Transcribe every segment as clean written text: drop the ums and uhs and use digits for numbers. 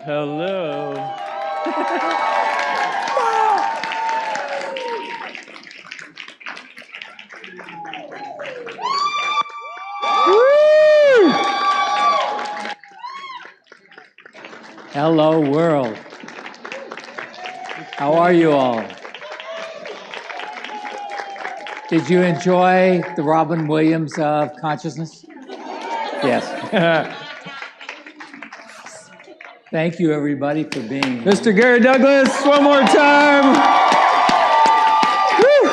Hello. Hello, world. How are you all? Did you enjoy the Robin Williams of consciousness? Yes. Thank you, everybody, for being here. Mr. Gary Douglas, one more time. Woo.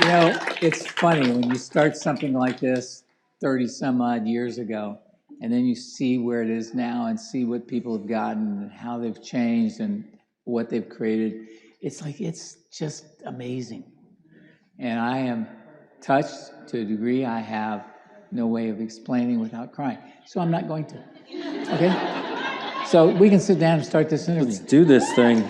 You know, it's funny when you start something like this 30 some odd years ago, and then you see where it is now and see what people have gotten and how they've changed and what they've created. It's like, it's just amazing. And I am touched to a degree I have no way of explaining without crying. So I'm not going to, okay? So we can sit down and start this interview. Let's do this thing.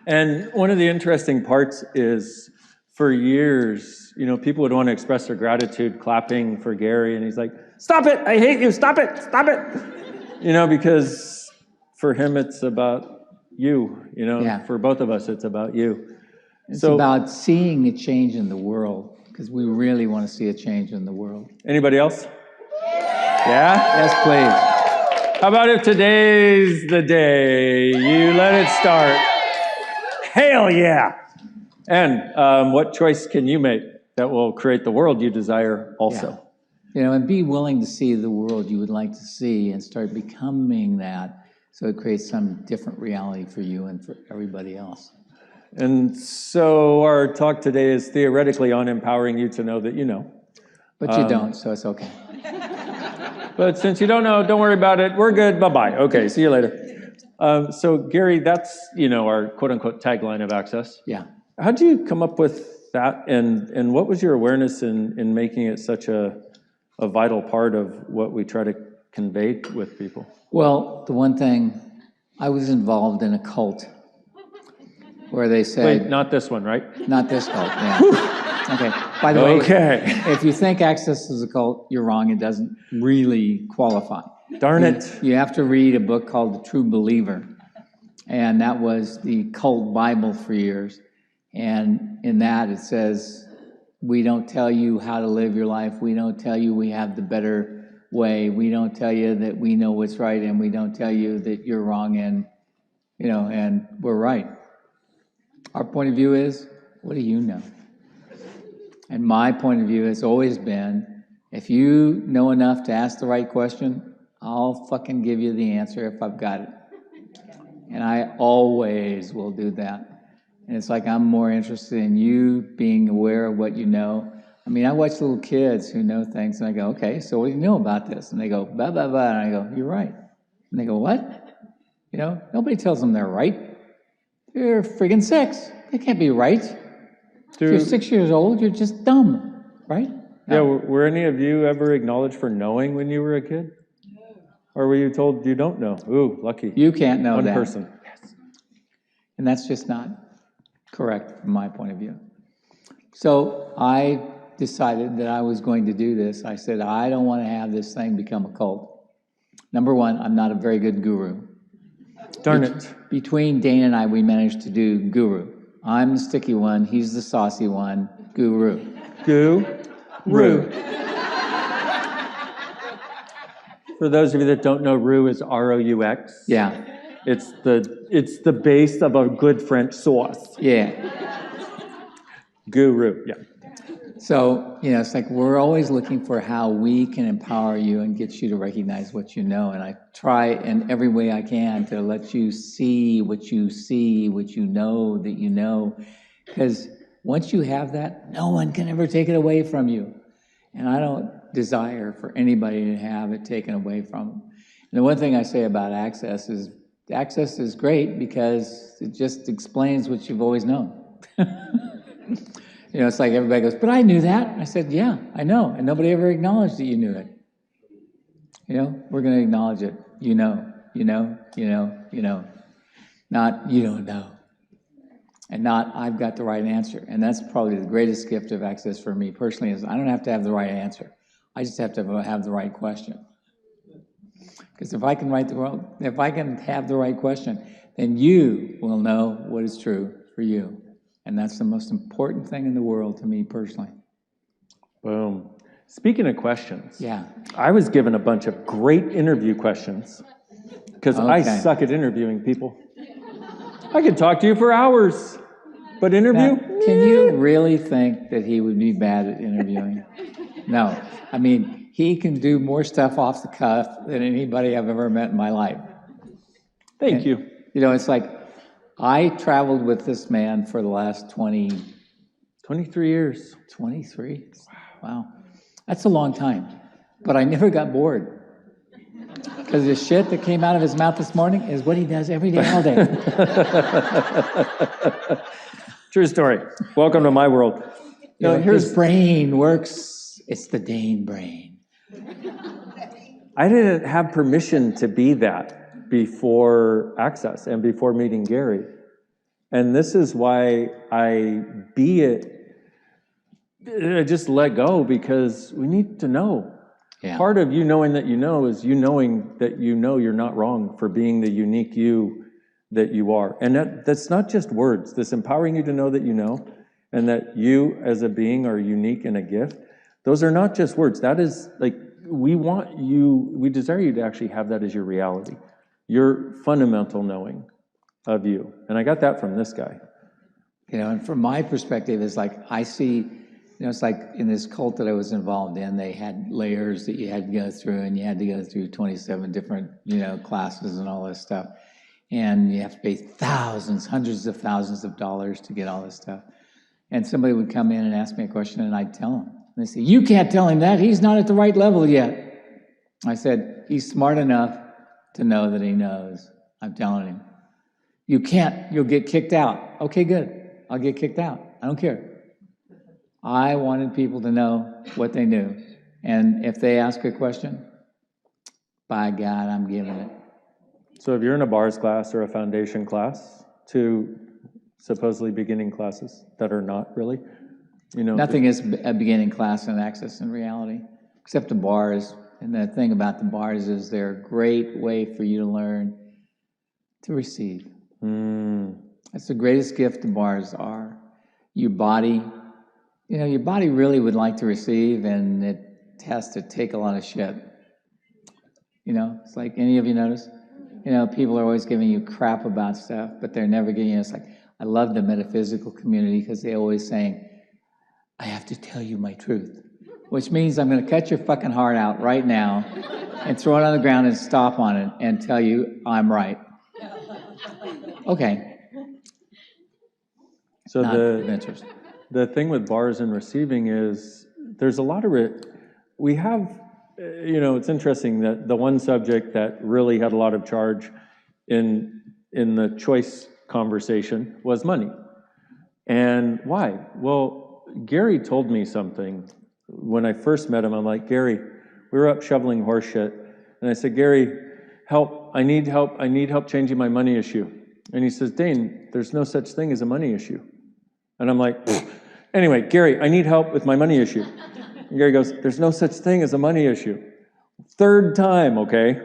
And one of the interesting parts is, for years, you know, people would want to express their gratitude clapping for Gary, and he's like, stop it, I hate you, stop it, stop it. You know, because for him it's about you, you know, Yeah. For both of us it's about you. It's So, about seeing a change in the world, because we really want to see a change in the world. anybody else? Yeah? Yes, please. How about if today's the day you let it start? Hell yeah! And what choice can you make that will create the world you desire also? Yeah. You know, and be willing to see the world you would like to see and start becoming that, so it creates some different reality for you and for everybody else. And so our talk today is theoretically on empowering you to know that you know. But you don't, so it's okay. But since you don't know, don't worry about it. We're good. Bye-bye. Okay, see you later. So Gary, that's, you know, our quote-unquote tagline of Access. Yeah. How did you come up with that? And what was your awareness in making it such a vital part of what we try to convey with people? Well, the one thing, I was involved in a cult where they said... Wait, not this one, right? Not this cult, yeah. Okay. By the way, if you think Access is a cult, you're wrong. It doesn't really qualify. Darn it. You have to read a book called The True Believer, and that was the cult Bible for years. And in that it says, we don't tell you how to live your life. We don't tell you we have the better way. We don't tell you that we know what's right, and we don't tell you that you're wrong and, you know, and we're right. Our point of view is, what do you know? And my point of view has always been, if you know enough to ask the right question, I'll fucking give you the answer if I've got it. And I always will do that. And it's like I'm more interested in you being aware of what you know. I mean, I watch little kids who know things, and I go, okay, so what do you know about this? And they go, blah, blah, blah. And I go, you're right. And they go, what? You know, nobody tells them they're right. They're friggin' 6. They can't be right. If you're 6 years old, you're just dumb, right? Yeah, were any of you ever acknowledged for knowing when you were a kid? No. Or were you told you don't know? Ooh, lucky. You can't know that. One person. Yes. And that's just not correct from my point of view. So I decided that I was going to do this. I said, I don't want to have this thing become a cult. Number one, I'm not a very good guru. Darn it. Between Dain and I, we managed to do guru. I'm the sticky one, he's the saucy one, guru. Guru. For those of you that don't know, roux is R-O-U-X. Yeah. It's the base of a good French sauce. Yeah. Guru, yeah. So, you know, it's like we're always looking for how we can empower you and get you to recognize what you know. And I try in every way I can to let you see, what you know that you know. Because once you have that, no one can ever take it away from you. And I don't desire for anybody to have it taken away from them. And the one thing I say about Access is great because it just explains what you've always known. You know, it's like everybody goes, but I knew that. I said, yeah, I know. And nobody ever acknowledged that you knew it. You know, we're going to acknowledge it. You know. Not, you don't know. And not, I've got the right answer. And that's probably the greatest gift of Access for me personally, is I don't have to have the right answer. I just have to have the right question. Because if I can have the right question, then you will know what is true for you. And that's the most important thing in the world to me personally. Boom. Speaking of questions, Yeah. I was given a bunch of great interview questions because I suck at interviewing people. I could talk to you for hours, but interview? Now, can you really think that he would be bad at interviewing? No. I mean, he can do more stuff off the cuff than anybody I've ever met in my life. Thank you. You know, it's like I traveled with this man for the last 23 years. 23? Wow. That's a long time. But I never got bored. Because the shit that came out of his mouth this morning is what he does every day, all day. True story. Welcome to my world. No, his brain works. It's the Dain brain. I didn't have permission to be that before Access and before meeting Gary. And this is why I just let go, because we need to know. Yeah. Part of you knowing that you know is you knowing that you know you're not wrong for being the unique you that you are. And that's not just words. This empowering you to know that you know, and that you as a being are unique and a gift. Those are not just words. That is like, we desire you to actually have that as your reality, your fundamental knowing of you. And I got that from this guy. You know, and from my perspective, it's like I see, you know, it's like in this cult that I was involved in, they had layers that you had to go through, and you had to go through 27 different, you know, classes and all this stuff. And you have to pay thousands, hundreds of thousands of dollars to get all this stuff. And somebody would come in and ask me a question, and I'd tell them. And they say, "You can't tell him that. He's not at the right level yet." I said, "He's smart enough to know that he knows. I'm telling him. You can't. You'll get kicked out." Okay, good. I'll get kicked out. I don't care. I wanted people to know what they knew. And if they ask a question, by God, I'm giving it. So if you're in a bars class or a foundation class, to supposedly beginning classes that are not really, you know. Nothing is a beginning class in Access in reality, except the bars. And the thing about the bars is they're a great way for you to learn to receive. That's the greatest gift the bars are. Your body, you know, your body really would like to receive, and it has to take a lot of shit. You know, it's like, any of you notice? You know, people are always giving you crap about stuff, but they're never giving you, it's like, I love the metaphysical community because they're always saying, I have to tell you my truth, which means I'm going to cut your fucking heart out right now and throw it on the ground and stomp on it and tell you I'm right. Okay. So Not adventures. The thing with bars and receiving is there's a lot of we have, you know, it's interesting that the one subject that really had a lot of charge in the choice conversation was money. And why? Well, Gary told me something when I first met him. I'm like, Gary, we were up shoveling horse shit. And I said, Gary, help, I need help changing my money issue. And he says, Dain, there's no such thing as a money issue. And I'm like, anyway, Gary, I need help with my money issue. And Gary goes, there's no such thing as a money issue. Third time, okay?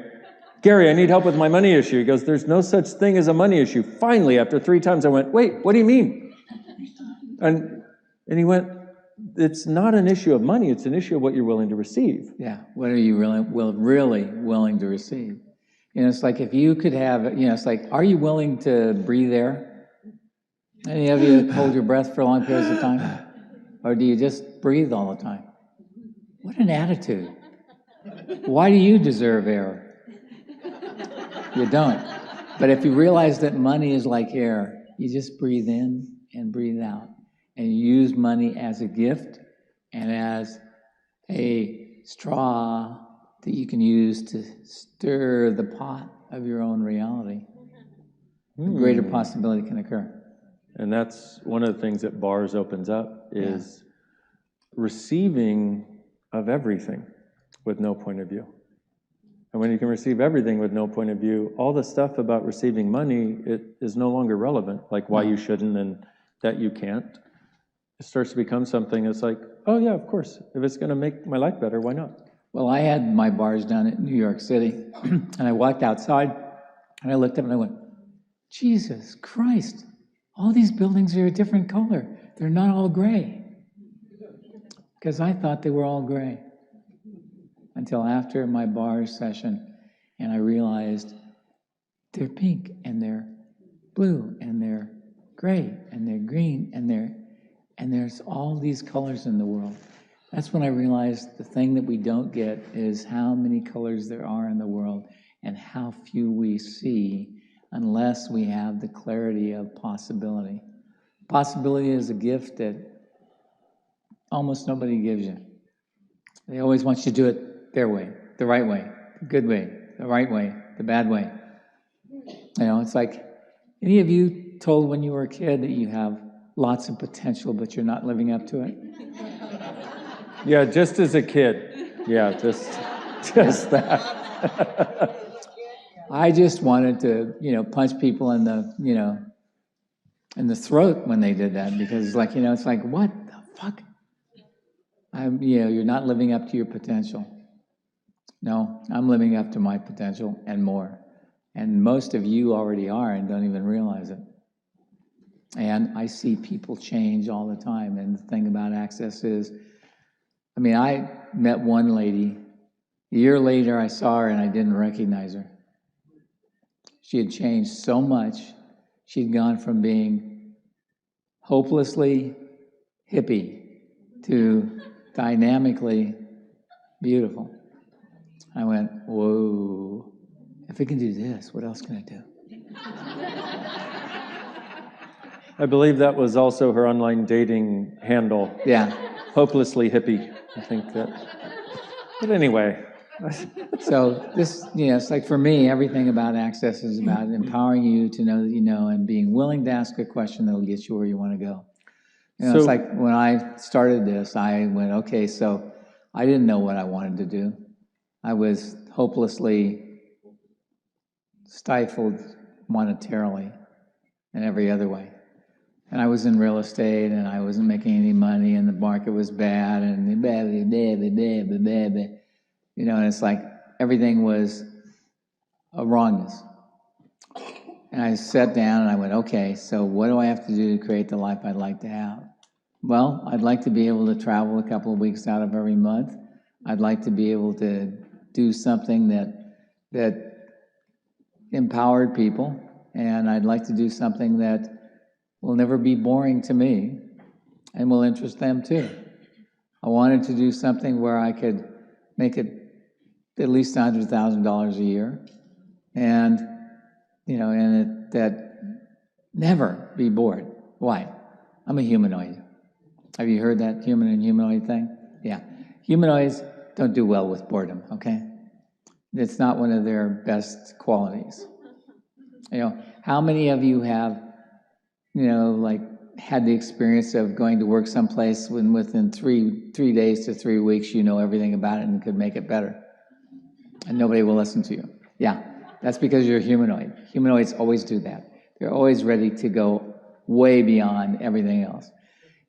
Gary, I need help with my money issue. He goes, there's no such thing as a money issue. Finally, after 3 times, I went, wait, what do you mean? And he went, it's not an issue of money, it's an issue of what you're willing to receive. Yeah, what are you really willing to receive? You know, it's like if you could have, you know, it's like, are you willing to breathe air? Any of you hold your breath for long periods of time? Or do you just breathe all the time? What an attitude. Why do you deserve air? You don't. But if you realize that money is like air, you just breathe in and breathe out. And you use money as a gift and as a straw that you can use to stir the pot of your own reality. A greater possibility can occur. And that's one of the things that bars opens up is receiving of everything with no point of view. And when you can receive everything with no point of view, all the stuff about receiving money, it is no longer relevant, like why you shouldn't and that you can't. it starts to become something. It's like, oh yeah, of course. If it's going to make my life better, why not? Well, I had my bars down in New York City, and I walked outside, and I looked up and I went, Jesus Christ, all these buildings are a different color. They're not all gray. Because I thought they were all gray. Until after my bar session, and I realized they're pink, and they're blue, and they're gray, and they're green, and there's all these colors in the world. That's when I realized the thing that we don't get is how many colors there are in the world and how few we see unless we have the clarity of possibility. Possibility is a gift that almost nobody gives you. They always want you to do it their way, the right way, the good way, the right way, the bad way. You know, it's like, any of you told when you were a kid that you have lots of potential, but you're not living up to it? Yeah, just as a kid. Yeah, just that. I just wanted to, punch people in the, in the throat when they did that, because it's like, it's like, what the fuck? You're not living up to your potential. No, I'm living up to my potential and more. And most of you already are and don't even realize it. And I see people change all the time. And the thing about Access is, I met one lady. A year later, I saw her and I didn't recognize her. She had changed so much. She'd gone from being hopelessly hippie to dynamically beautiful. I went, whoa, if I can do this, what else can I do? I believe that was also her online dating handle. Yeah. Hopelessly hippie, I think that. But anyway. So this, it's like for me, everything about Access is about empowering you to know that you know and being willing to ask a question that'll get you where you want to go. It's like when I started this, I went, okay, so I didn't know what I wanted to do. I was hopelessly stifled monetarily in every other way. And I was in real estate, and I wasn't making any money, and the market was bad, and and it's like everything was a wrongness. And I sat down and I went, okay, so what do I have to do to create the life I'd like to have? Well, I'd like to be able to travel a couple of weeks out of every month. I'd like to be able to do something that empowered people, and I'd like to do something that will never be boring to me and will interest them too. I wanted to do something where I could make it at least $100,000 a year, and that never be bored. Why? I'm a humanoid. Have you heard that human and humanoid thing? Yeah. Humanoids don't do well with boredom, okay? It's not one of their best qualities. How many of you have, had the experience of going to work someplace when within 3 days to 3 weeks, you know everything about it and could make it better? And nobody will listen to you. Yeah, that's because you're a humanoid. Humanoids always do that. They're always ready to go way beyond everything else.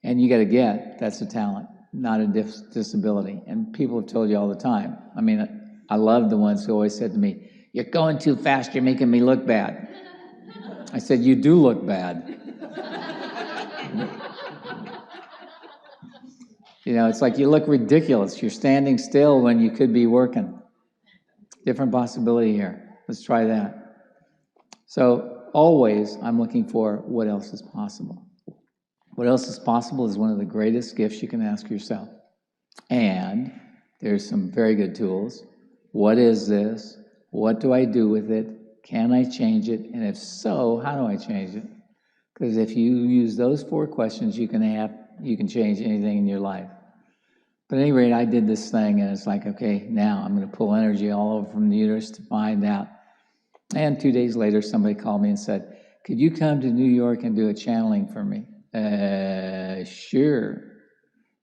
And you got to get, that's a talent, not a disability. And people have told you all the time. I love the ones who always said to me, you're going too fast, you're making me look bad. I said, you do look bad. It's like you look ridiculous. You're standing still when you could be working. Different possibility here. Let's try that. So always I'm looking for what else is possible. What else is possible is one of the greatest gifts you can ask yourself. And there's some very good tools. What is this? What do I do with it? Can I change it? And if so, how do I change it? Because if you use those 4 questions, you can change anything in your life. But at any rate, I did this thing, and it's like, okay, now I'm going to pull energy all over from the uterus to find out. And 2 days later, somebody called me and said, could you come to New York and do a channeling for me? Sure.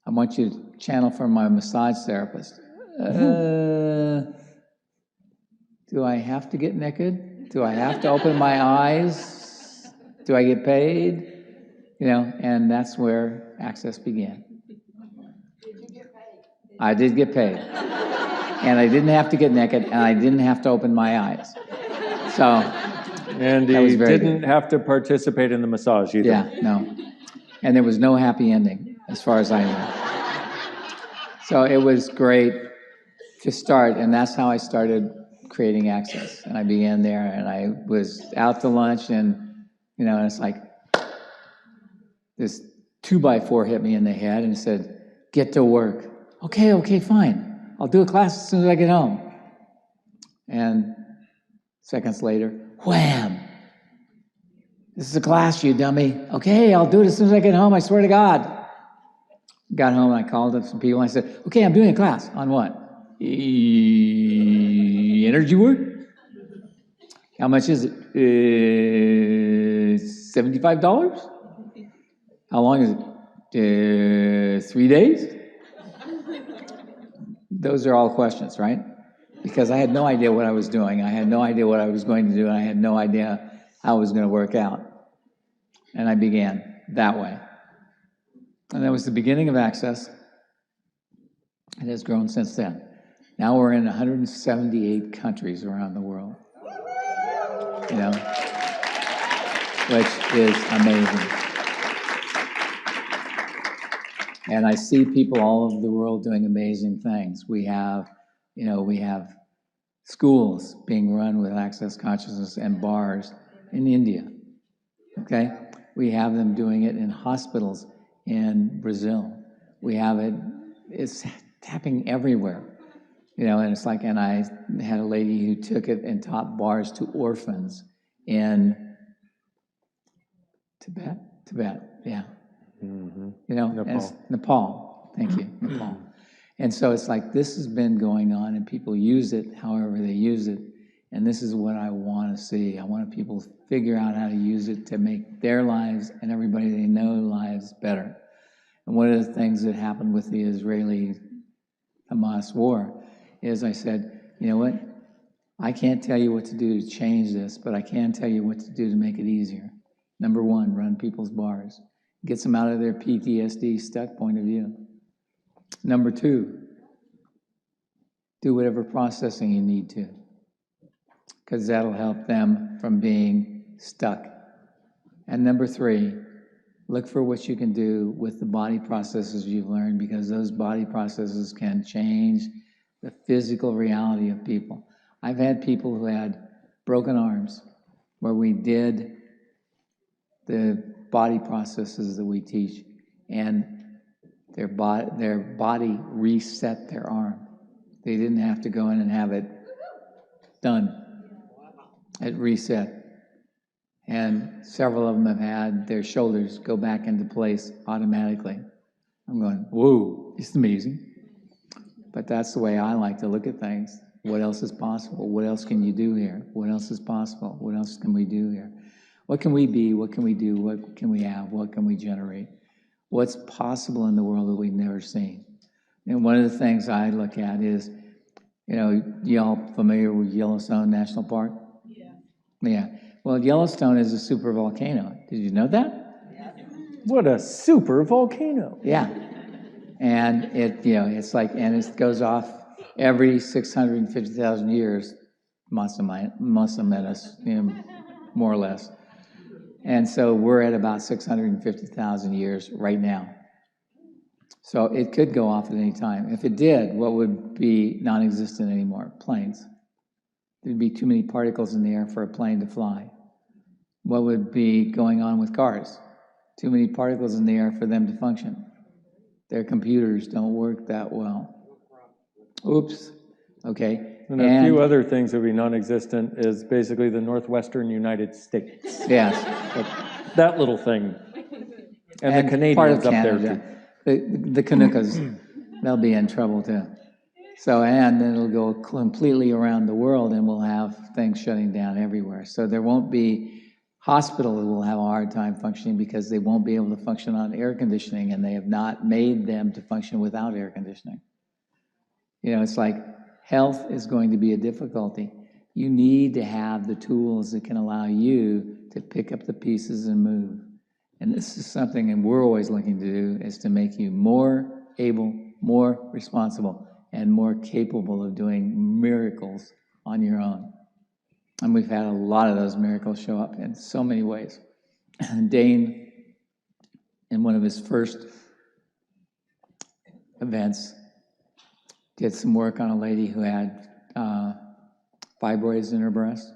I want you to channel for my massage therapist. Do I have to get naked? Do I have to open my eyes? Do I get paid? You know, and that's where Access began. I did get paid. And I didn't have to get naked, and I didn't have to open my eyes. So, and he didn't have to participate in the massage either. Yeah, no. And there was no happy ending, as far as I know. So it was great to start, and that's how I started creating Access. And I began there, and I was out to lunch, and, you know, and it's like, this 2x4 hit me in the head and said, get to work. Okay, fine. I'll do a class as soon as I get home. And seconds later, wham! This is a class, you dummy. Okay, I'll do it as soon as I get home, I swear to God. Got home, and I called up some people, and I said, okay, I'm doing a class. On what? Energy work? How much is it? $75? How long is it? 3 days? Those are all questions, right? Because I had no idea what I was doing. I had no idea what I was going to do, and I had no idea how it was going to work out. And I began that way. And that was the beginning of Access. It has grown since then. Now we're in 178 countries around the world. You know, which is amazing. And I see people all over the world doing amazing things. We have, you know, we have schools being run with Access Consciousness and bars in India, okay? We have them doing it in hospitals in Brazil. We have it, it's happening everywhere. You know, and it's like, and I had a lady who took it and taught bars to orphans in Tibet, yeah. Mm-hmm. You know, Nepal. and it's Nepal. Thank you, Nepal. And so it's like this has been going on, and people use it however they use it. And this is what I want to see. I want people to figure out how to use it to make their lives and everybody they know lives better. And one of the things that happened with the Israeli-Hamas war is I said, you know what? I can't tell you what to do to change this, but I can tell you what to do to make it easier. Number one, run people's bars. Gets them out of their PTSD stuck point of view. Number two, do whatever processing you need to, because that'll help them from being stuck. And number three, look for what you can do with the body processes you've learned, because those body processes can change the physical reality of people. I've had people who had broken arms where we did the body processes that we teach, and their body reset their arm. They didn't have to go in and have it done. It reset. And several of them have had their shoulders go back into place automatically. I'm going, whoa, it's amazing. But that's the way I like to look at things. What else is possible? What else can you do here? What else is possible? What else can we do here? What can we be? What can we do? What can we have? What can we generate? What's possible in the world that we've never seen? And one of the things I look at is, you know, y'all familiar with Yellowstone National Park? Yeah. Well, Yellowstone is a super volcano. Did you know that? What a super volcano. Yeah. And it, you know, it's like, and it goes off every 650,000 years, must have met us, you know, more or less. And so we're at about 650,000 years right now. So it could go off at any time. If it did, what would be non-existent anymore? Planes. There'd be too many particles in the air for a plane to fly. What would be going on with cars? Too many particles in the air for them to function. Their computers don't work that well. Oops. Okay. And a few other things that would be non-existent is basically the northwestern United States. Yes. That little thing. And the Canadians part of up there Canada. too. The Canuckas, they'll be in trouble too. So, and then it'll go completely around the world, and we'll have things shutting down everywhere. So there won't be hospitals that will have a hard time functioning because they won't be able to function on air conditioning, and they have not made them to function without air conditioning. You know, it's like health is going to be a difficulty. You need to have the tools that can allow you to pick up the pieces and move. And this is something that we're always looking to do, is to make you more able, more responsible, and more capable of doing miracles on your own. And we've had a lot of those miracles show up in so many ways. And Dain, in one of his first events, did some work on a lady who had fibroids in her breast.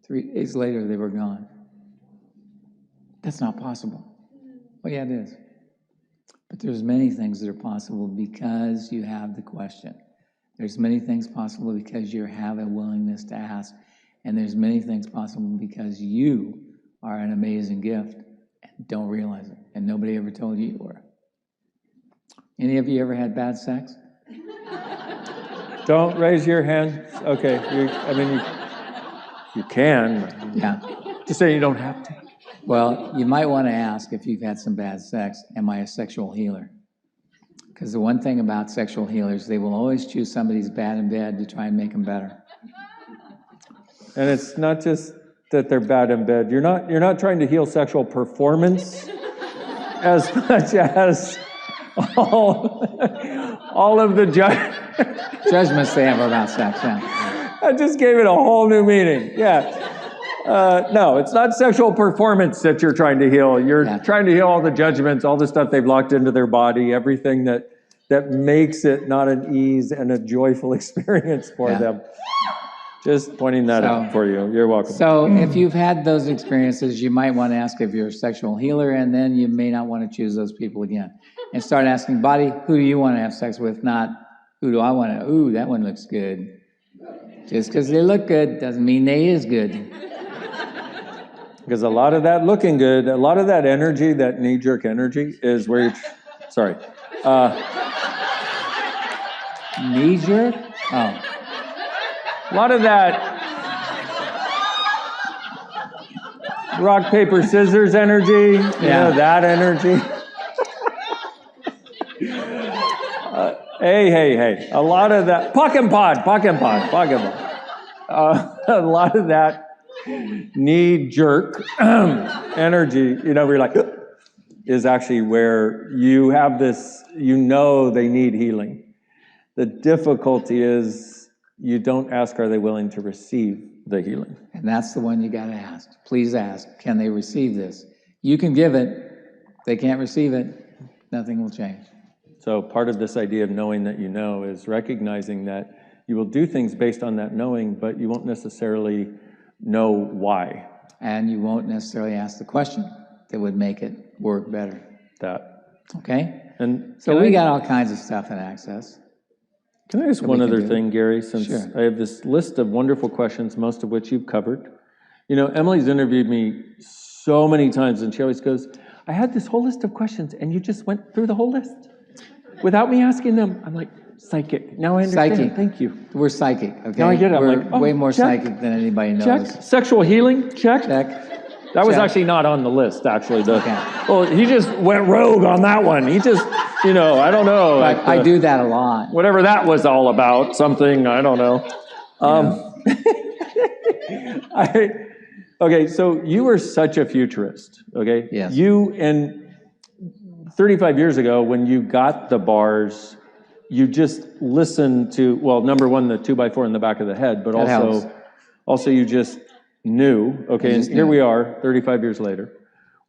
3 days later, they were gone. That's not possible. Well, yeah, it is. But there's many things that are possible because you have the question. There's many things possible because you have a willingness to ask. And there's many things possible because you are an amazing gift and don't realize it. And nobody ever told you you were. Any of you ever had bad sex? Don't raise your hand. Okay, you can. Yeah. Just say you don't have to. Well, you might want to ask, if you've had some bad sex, am I a sexual healer? Because the one thing about sexual healers, they will always choose somebody who's bad in bed to try and make them better. And it's not just that they're bad in bed. You're not trying to heal sexual performance as much as all of the judgments they have about sex. Yeah. I just gave it a whole new meaning. Yeah. No, it's not sexual performance that you're trying to heal. You're trying to heal all the judgments, all the stuff they've locked into their body, everything that makes it not an ease and a joyful experience for them. Just pointing that out for you. You're welcome. So if you've had those experiences, you might want to ask if you're a sexual healer, and then you may not want to choose those people again. And start asking, body, who do you want to have sex with? Not, who do I want to, ooh, that one looks good. Just because they look good doesn't mean they is good. Because a lot of that looking good, a lot of that energy, that knee-jerk energy, is where you're... Sorry. Knee-jerk? Oh. A lot of that rock, paper, scissors energy, you know, that energy. Hey. A lot of that... Puck and pod. A lot of that knee-jerk energy, you know, where you're like, is actually where you have this, you know they need healing. The difficulty is you don't ask, are they willing to receive the healing? And that's the one you got to ask. Please ask, can they receive this? You can give it. They can't receive it. Nothing will change. So part of this idea of knowing that you know is recognizing that you will do things based on that knowing, but you won't necessarily know why. And you won't necessarily ask the question that would make it work better. Okay? And so we got all kinds of stuff in Access. Can I ask one other thing, Gary? Since Sure. I have this list of wonderful questions, most of which you've covered. You know, Emily's interviewed me so many times, and she always goes, I had this whole list of questions, and you just went through the whole list without me asking them. I'm like, psychic. Now I understand. Psychic. Thank you. We're psychic, okay? Now I get it. We're I'm like, way more check. psychic than anybody knows. Check. Sexual healing? Check. That was actually not on the list, actually. Well, he just went rogue on that one. He just, you know, I don't know. But I do that a lot. Whatever that was all about, something, I don't know. Okay, so you were such a futurist, okay? Yes. You, and 35 years ago, when you got the bars, you just listened to, well, number one, the 2x4 in the back of the head, but also you just knew, okay, and here we are, 35 years later.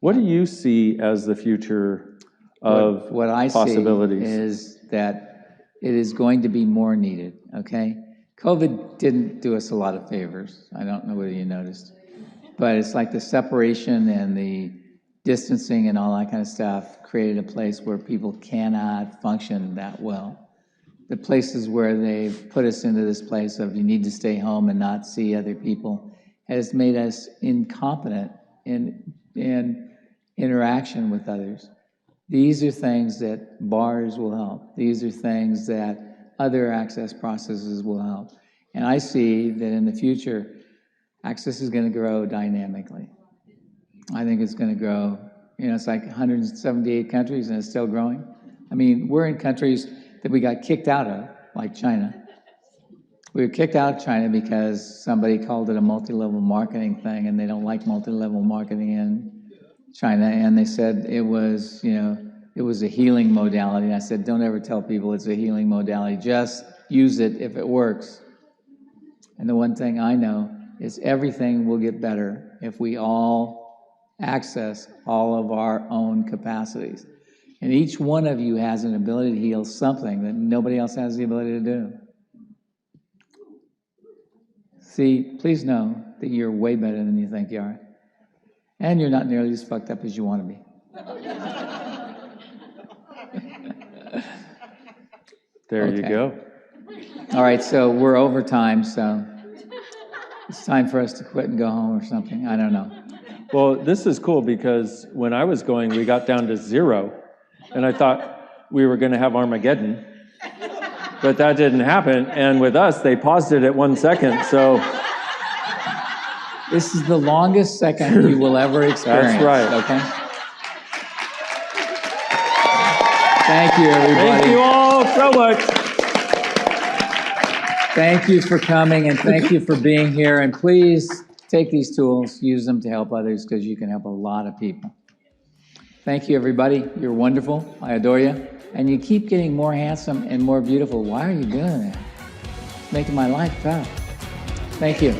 What do you see as the future of what I possibilities? see is that it is going to be more needed, okay? COVID didn't do us a lot of favors. I don't know whether you noticed. But it's like the separation and the distancing and all that kind of stuff created a place where people cannot function that well. The places where they've put us into this place of you need to stay home and not see other people has made us incompetent in interaction with others. These are things that bars will help. These are things that other access processes will help. And I see that in the future, access is going to grow dynamically. I think it's going to grow, you know, it's like 178 countries and it's still growing. I mean, we're in countries that we got kicked out of, like China. We were kicked out of China because somebody called it a multi-level marketing thing and they don't like multi-level marketing China, and they said it was, it was a healing modality. And I said, don't ever tell people it's a healing modality. Just use it if it works. And the one thing I know is everything will get better if we all access all of our own capacities. And each one of you has an ability to heal something that nobody else has the ability to do. See, please know that you're way better than you think you are. And you're not nearly as fucked up as you want to be. There you go. All right, so we're over time, so it's time for us to quit and go home or something. I don't know. Well, this is cool because when I was going, we got down to 0, and I thought we were going to have Armageddon, but that didn't happen. And with us, they paused it at 1 second, so... This is the longest second you will ever experience. That's right. Okay? Thank you, everybody. Thank you all so much. Thank you for coming, and thank you for being here. And please take these tools, use them to help others, because you can help a lot of people. Thank you, everybody. You're wonderful. I adore you. And you keep getting more handsome and more beautiful. Why are you doing that? It's making my life tough. Thank you.